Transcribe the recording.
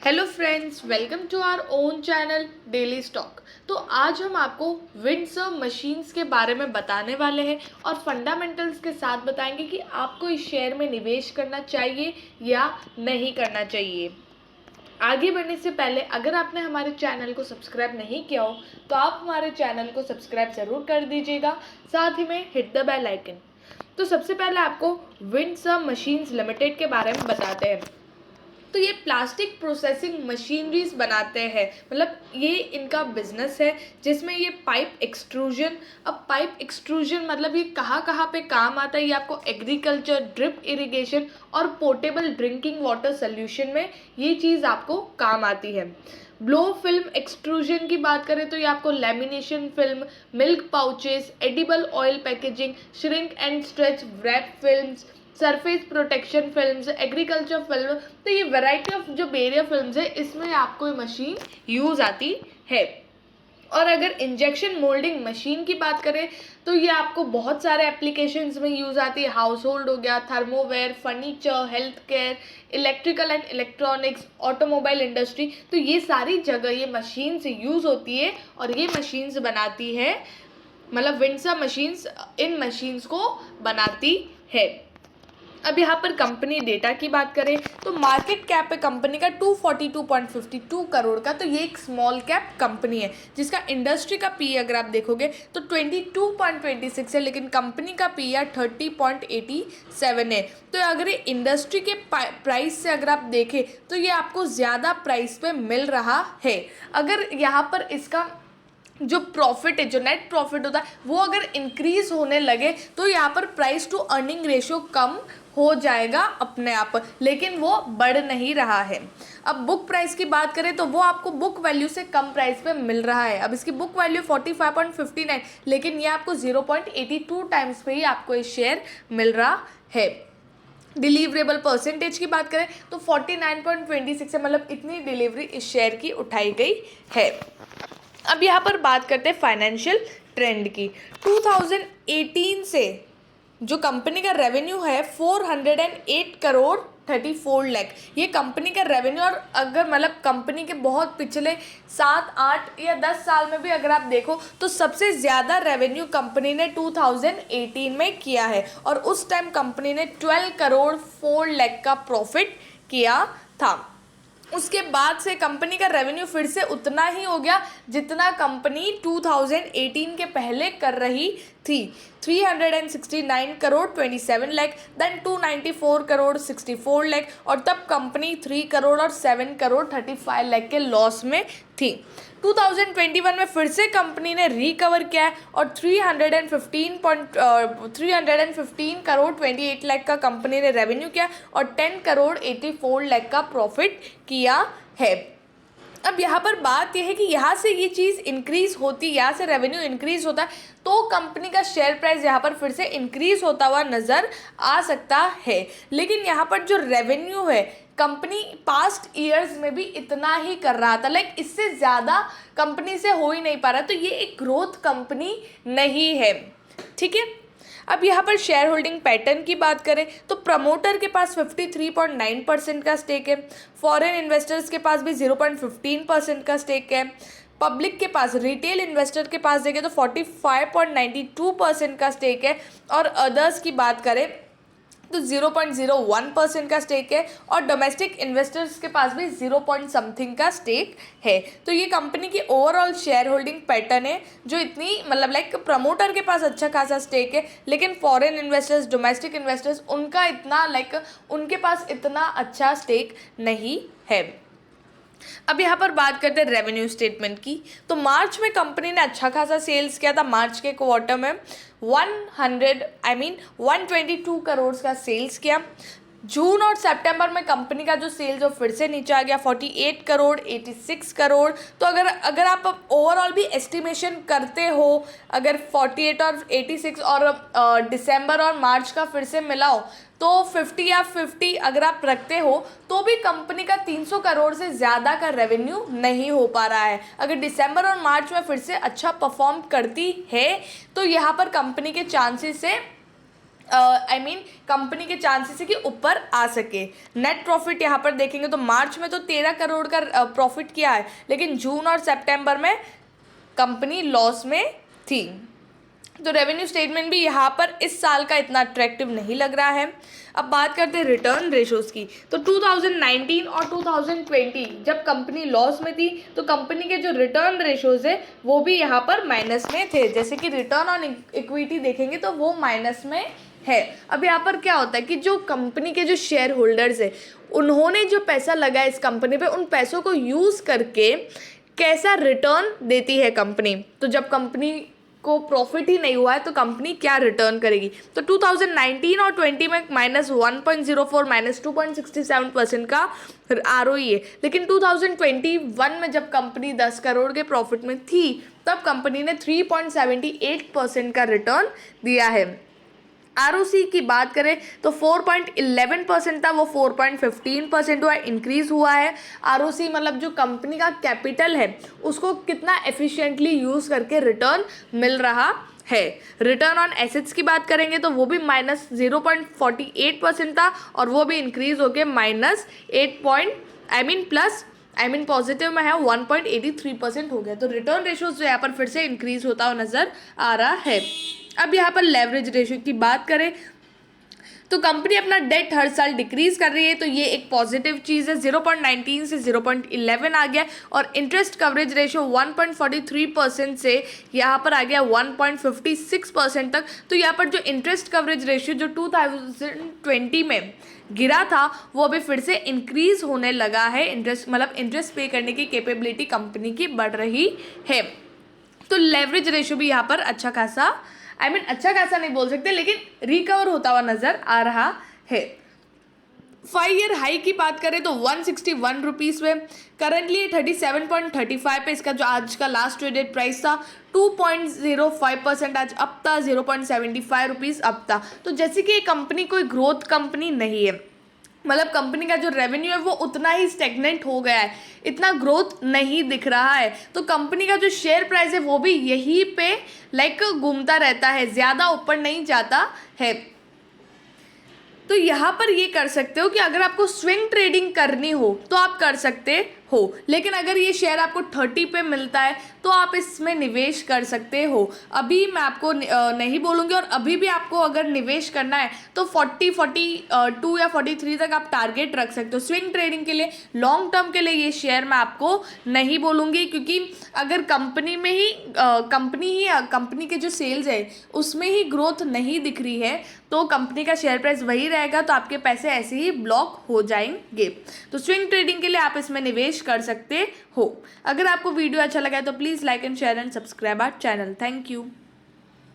Hello friends, welcome to our own channel daily stock. तो आज हम आपको विंडसर्व मशीन्स के बारे में बताने वाले हैं और फंडामेंटल्स के साथ बताएंगे कि आपको इस शेयर में निवेश करना चाहिए या नहीं करना चाहिए। आगे बढ़ने से पहले अगर आपने हमारे चैनल को सब्सक्राइब नहीं किया हो तो आप हमारे चैनल को सब्सक्राइब ज़रूर कर दीजिएगा, साथ ही में हिट द बेल आइकन। तो सबसे पहले आपको विंडसर्व मशीन्स लिमिटेड के बारे में बताते हैं। तो ये प्लास्टिक प्रोसेसिंग मशीनरीज बनाते हैं, मतलब ये इनका बिजनेस है जिसमें ये पाइप एक्सट्रूजन। अब पाइप एक्सट्रूजन मतलब ये कहाँ कहाँ पे काम आता है, ये आपको एग्रीकल्चर, ड्रिप इरिगेशन और पोर्टेबल ड्रिंकिंग वाटर सोल्यूशन में ये चीज़ आपको काम आती है। ब्लो फिल्म एक्सट्रूजन की बात करें तो ये आपको lamination film, milk pouches, edible oil packaging, shrink and stretch wrap films, surface protection films, agriculture film. तो ये वैरायटी ऑफ जो बेरिया फिल्म्स है इसमें आपको ये मशीन यूज़ आती है। और अगर इंजेक्शन मोल्डिंग मशीन की बात करें तो ये आपको बहुत सारे एप्लीकेशंस में यूज़ आती है। हाउस होल्ड हो गया, thermoware, furniture, health care, electrical and electronics, automobile industry. तो ये सारी जगह ये मशीन से यूज़ होती है और ये मशीन्स बनाती है, मतलब विंडसर्व मशीन्स इन मशीन्स को बनाती है। अब यहाँ पर कंपनी डेटा की बात करें तो मार्केट कैप है कंपनी का 242.52 करोड़ का। तो ये एक स्मॉल कैप कंपनी है जिसका इंडस्ट्री का पी अगर आप देखोगे तो 22.26 है, लेकिन कंपनी का पी 30.87 है। तो अगर ये इंडस्ट्री के प्राइस से अगर आप देखें तो ये आपको ज़्यादा प्राइस पे मिल रहा है। अगर यहाँ पर इसका जो प्रॉफिट है, जो नेट प्रॉफिट होता है, वो अगर इंक्रीज होने लगे तो यहाँ पर प्राइस टू अर्निंग रेशियो कम हो जाएगा अपने आप, लेकिन वो बढ़ नहीं रहा है। अब बुक प्राइस की बात करें तो वो आपको बुक वैल्यू से कम प्राइस पे मिल रहा है। अब इसकी बुक वैल्यू 45.59, लेकिन ये आपको 0.82 टाइम्स पे ही आपको ये शेयर मिल रहा है। डिलीवरेबल परसेंटेज की बात करें तो 49.26 है, मतलब इतनी डिलीवरी इस शेयर की उठाई गई है। अब यहाँ पर बात करते हैं फाइनेंशियल ट्रेंड की। 2018 से जो कंपनी का रेवेन्यू है 408 करोड़ 34 लाख, ये कंपनी का रेवेन्यू। और अगर मतलब कंपनी के बहुत पिछले 7, 8 या 10 साल में भी अगर आप देखो तो सबसे ज़्यादा रेवेन्यू कंपनी ने 2018 में किया है और उस टाइम कंपनी ने 12 करोड़ 4 लाख का प्रॉफिट किया था। उसके बाद से कंपनी का रेवेन्यू फिर से उतना ही हो गया जितना कंपनी 2018 के पहले कर रही थी, 369 करोड़ 27 लाख, देन 294 करोड़ 64 लाख, और तब कंपनी 3 करोड़ और 7 करोड़ 35 लाख के लॉस में थी। 2021 में फिर से कंपनी ने रिकवर किया है और 315 करोड़ 28 लाख का कंपनी ने रेवेन्यू किया और 10 करोड़ 84 लाख का प्रॉफिट किया है। अब यहाँ पर बात यह है कि यहाँ से ये चीज़ इंक्रीज होती, यहाँ से रेवेन्यू इंक्रीज होता है तो कंपनी का शेयर प्राइस यहाँ पर फिर से इंक्रीज होता हुआ नज़र आ सकता है। लेकिन यहाँ पर जो रेवेन्यू है कंपनी पास्ट ईयर्स में भी इतना ही कर रहा था, लाइक इससे ज़्यादा कंपनी से हो ही नहीं पा रहा, तो ये एक ग्रोथ कंपनी नहीं है। ठीक है। अब यहाँ पर शेयर होल्डिंग पैटर्न की बात करें तो प्रमोटर के पास 53.9% का स्टेक है, फॉरेन इन्वेस्टर्स के पास भी 0.15% का स्टेक है, पब्लिक के पास, रिटेल इन्वेस्टर के पास देखें तो 45.92% का स्टेक है, और अदर्स की बात करें तो 0.01% का स्टेक है, और डोमेस्टिक इन्वेस्टर्स के पास भी 0 पॉइंट समथिंग का स्टेक है। तो ये कंपनी की ओवरऑल शेयर होल्डिंग पैटर्न है जो इतनी, मतलब लाइक प्रमोटर के पास अच्छा खासा स्टेक है, लेकिन फॉरेन इन्वेस्टर्स, डोमेस्टिक इन्वेस्टर्स उनका इतना लाइक उनके पास इतना अच्छा स्टेक नहीं है। अब यहाँ पर बात करते हैं रेवेन्यू स्टेटमेंट की। तो मार्च में कंपनी ने अच्छा खासा सेल्स किया था, मार्च के क्वार्टर में 122 करोड़ का सेल्स किया। जून और सितंबर में कंपनी का जो सेल्स वो फिर से नीचे आ गया 48 करोड़ 86 करोड़। तो अगर आप ओवरऑल भी एस्टिमेशन करते हो, अगर 48 और 86 और दिसंबर और मार्च का फिर से मिलाओ तो 50 या 50 अगर आप रखते हो तो भी कंपनी का 300 करोड़ से ज़्यादा का रेवेन्यू नहीं हो पा रहा है। अगर दिसंबर और मार्च में फिर से अच्छा परफॉर्म करती है तो यहाँ पर कंपनी के चांसेस है कंपनी के चांसेस है कि ऊपर आ सके। नेट प्रॉफिट यहाँ पर देखेंगे तो मार्च में तो 13 करोड़ का प्रॉफिट किया है, लेकिन जून और सितंबर में कंपनी लॉस में थी। तो रेवेन्यू स्टेटमेंट भी यहाँ पर इस साल का इतना अट्रैक्टिव नहीं लग रहा है। अब बात करते हैं रिटर्न रेशोज़ की। तो 2019 और 2020 जब कंपनी लॉस में थी तो कंपनी के जो रिटर्न रेशोज़ है वो भी यहाँ पर माइनस में थे। जैसे कि रिटर्न ऑन इक्विटी देखेंगे तो वो माइनस में है। अब यहाँ पर क्या होता है कि जो कंपनी के जो शेयर होल्डर्स है उन्होंने जो पैसा लगाया इस कंपनी पे, उन पैसों को यूज़ करके कैसा रिटर्न देती है कंपनी। तो जब कंपनी को प्रॉफिट ही नहीं हुआ है तो कंपनी क्या रिटर्न करेगी। तो 2019 और 20 में -1.04 -2.67% का ROE है, लेकिन 2021 में जब कंपनी 10 करोड़ के प्रॉफिट में थी तब कंपनी ने 3.78% का रिटर्न दिया है। ROC की बात करें तो 4.11% था, वो 4.15% हुआ, इंक्रीज हुआ है। ROC मतलब जो कंपनी का कैपिटल है उसको कितना एफिशिएंटली यूज़ करके रिटर्न मिल रहा है। रिटर्न ऑन एसेट्स की बात करेंगे तो वो भी -0.48% था और वो भी इंक्रीज होकर पॉजिटिव में है 1.83% हो गया। तो रिटर्न रेशोज जो यहाँ पर फिर से इंक्रीज होता हुआ नजर आ रहा है। अब यहाँ पर लेवरेज रेशियो की बात करें तो कंपनी अपना डेट हर साल डिक्रीज कर रही है, तो ये एक पॉजिटिव चीज़ है। 0.19 से 0.11 आ गया और इंटरेस्ट कवरेज रेशियो 1.43% से यहाँ पर आ गया 1.56% तक। तो यहाँ पर जो इंटरेस्ट कवरेज रेशियो जो 2020 में गिरा था वो अभी फिर से इंक्रीज होने लगा है। इंटरेस्ट पे करने की कैपेबिलिटी कंपनी की बढ़ रही है। तो लेवरेज रेशियो भी यहाँ पर अच्छा खासा अच्छा खासा नहीं बोल सकते, लेकिन रिकवर होता हुआ नजर आ रहा है। 5 ईयर हाई की बात करें तो 161 रुपीज़ में, करंटली 37.35 पे इसका जो आज का लास्ट ट्रेडेड प्राइस था 2.05% आज अप था, 0.75 रुपीज़ अप था। तो जैसे कि ये कंपनी कोई ग्रोथ कंपनी नहीं है, मतलब कंपनी का जो रेवेन्यू है वो उतना ही स्टेगनेंट हो गया है, इतना ग्रोथ नहीं दिख रहा है। तो कंपनी का जो शेयर प्राइस है वो भी यहीं पे घूमता रहता है, ज़्यादा ऊपर नहीं जाता है। तो यहाँ पर ये कर सकते हो कि अगर आपको स्विंग ट्रेडिंग करनी हो तो आप कर सकते हो, लेकिन अगर ये शेयर आपको 30 पे मिलता है तो आप इसमें निवेश कर सकते हो। अभी मैं आपको नहीं बोलूँगी, और अभी भी आपको अगर निवेश करना है तो 42 या 43 तक आप टारगेट रख सकते हो स्विंग ट्रेडिंग के लिए। लॉन्ग टर्म के लिए ये शेयर मैं आपको नहीं बोलूँगी, क्योंकि अगर कंपनी के जो सेल्स है उसमें ही ग्रोथ नहीं दिख रही है तो कंपनी का शेयर प्राइस वही रहेगा, तो आपके पैसे ऐसे ही ब्लॉक हो जाएंगे। तो स्विंग ट्रेडिंग के लिए आप इसमें निवेश कर सकते हो। अगर आपको वीडियो अच्छा लगा है तो please like and share and subscribe our channel. Thank you.